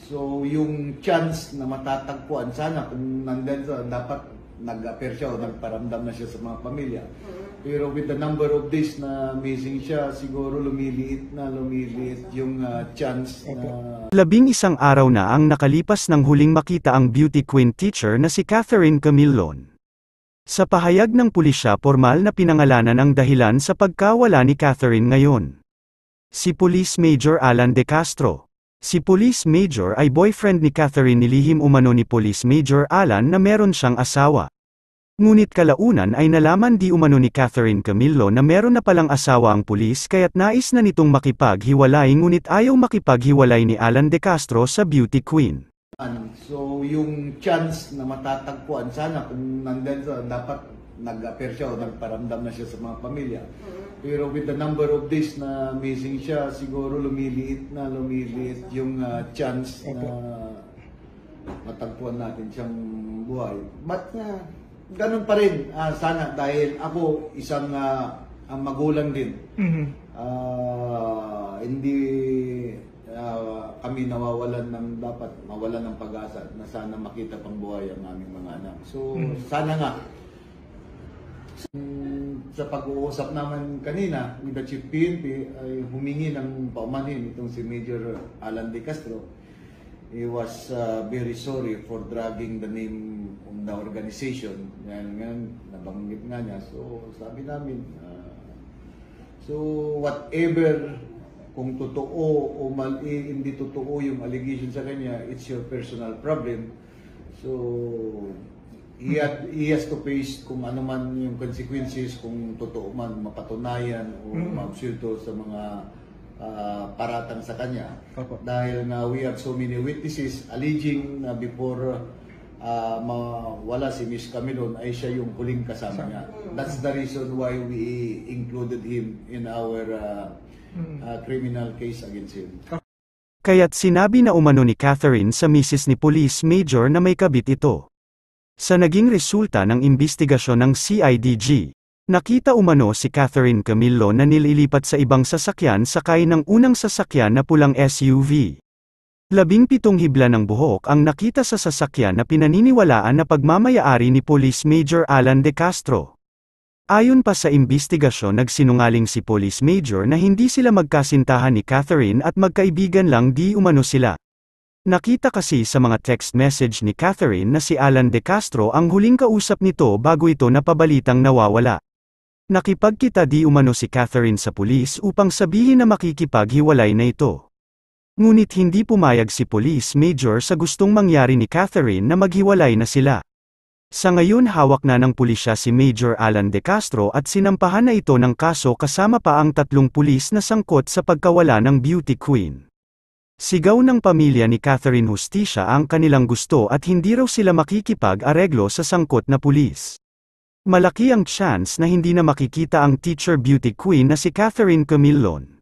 So yung chance na matatagpuan, sana kung nandun sa, dapat nag-appear siya o nagparamdam na siya sa mga pamilya. Pero with the number of days na missing siya, siguro lumiliit yung chance na... 11 araw na ang nakalipas nang huling makita ang beauty queen teacher na si Catherine Camillon. Sa pahayag ng pulisya, formal na pinangalanan ang dahilan sa pagkawala ni Catherine ngayon. Si Police Major Alan De Castro. Si Police Major ay boyfriend ni Catherine. Nilihim umano ni Police Major Alan na meron siyang asawa. Ngunit kalaunan ay nalaman di umano ni Catherine Camillon na meron na palang asawa ang pulis, kaya't nais na nitong makipaghiwalay, ngunit ayaw makipaghiwalay ni Alan De Castro sa beauty queen. So yung chance na matatagpuan, sana kung nandun sa, dapat nag-appear siya o nagparamdam na siya sa mga pamilya. Pero with the number of days na missing siya, siguro lumiliit yung chance na matagpuan natin siyang buhay. But ganun pa rin, sana, dahil ako isang magulang din. Hindi kami dapat mawalan ng pag-asa na sana makita pang buhay ang aming mga anak. So sana nga, sa pag-uusap naman kanina ni the Chief PNP ay humingi ng paumanhin itong si Major Alan De Castro. He was very sorry for dragging the name of the organization. Yan, nabanggit nga niya. So sabi namin, so whatever, kung totoo o hindi totoo yung allegation sa kanya, it's your personal problem. So he has to face kung ano man yung consequences, kung totoo man mapatunayan o maabsulto sa mga paratang sa kanya. Dahil na we have so many witnesses alleging na before mawala si Miss Camillon ay siya yung huling kasama niya. That's the reason why we included him in our criminal case against him. Kaya't sinabi na umano ni Catherine sa misis ni Police Major na may kabit ito. Sa naging resulta ng imbestigasyon ng CIDG, nakita umano si Catherine Camillon na nililipat sa ibang sasakyan sakay ng unang sasakyan na pulang SUV. 17 hibla ng buhok ang nakita sa sasakyan na pinaniniwalaan na pagmamayari ni Police Major Alan De Castro. Ayon pa sa imbestigasyon, nagsinungaling si Police Major na hindi sila magkasintahan ni Catherine at magkaibigan lang di umano sila. Nakita kasi sa mga text message ni Catherine na si Alan De Castro ang huling kausap nito bago ito napabalitang nawawala. Nakipagkita di umano si Catherine sa pulis upang sabihin na makikipaghiwalay na ito. Ngunit hindi pumayag si Police Major sa gustong mangyari ni Catherine na maghiwalay na sila. Sa ngayon hawak na ng pulisya si Major Alan De Castro at sinampahan na ito ng kaso kasama pa ang 3 pulis na sangkot sa pagkawala ng beauty queen. Sigaw ng pamilya ni Catherine hustisya ang kanilang gusto at hindi raw sila makikipag-areglo sa sangkot na pulis. Malaki ang chance na hindi na makikita ang teacher beauty queen na si Catherine Camillon.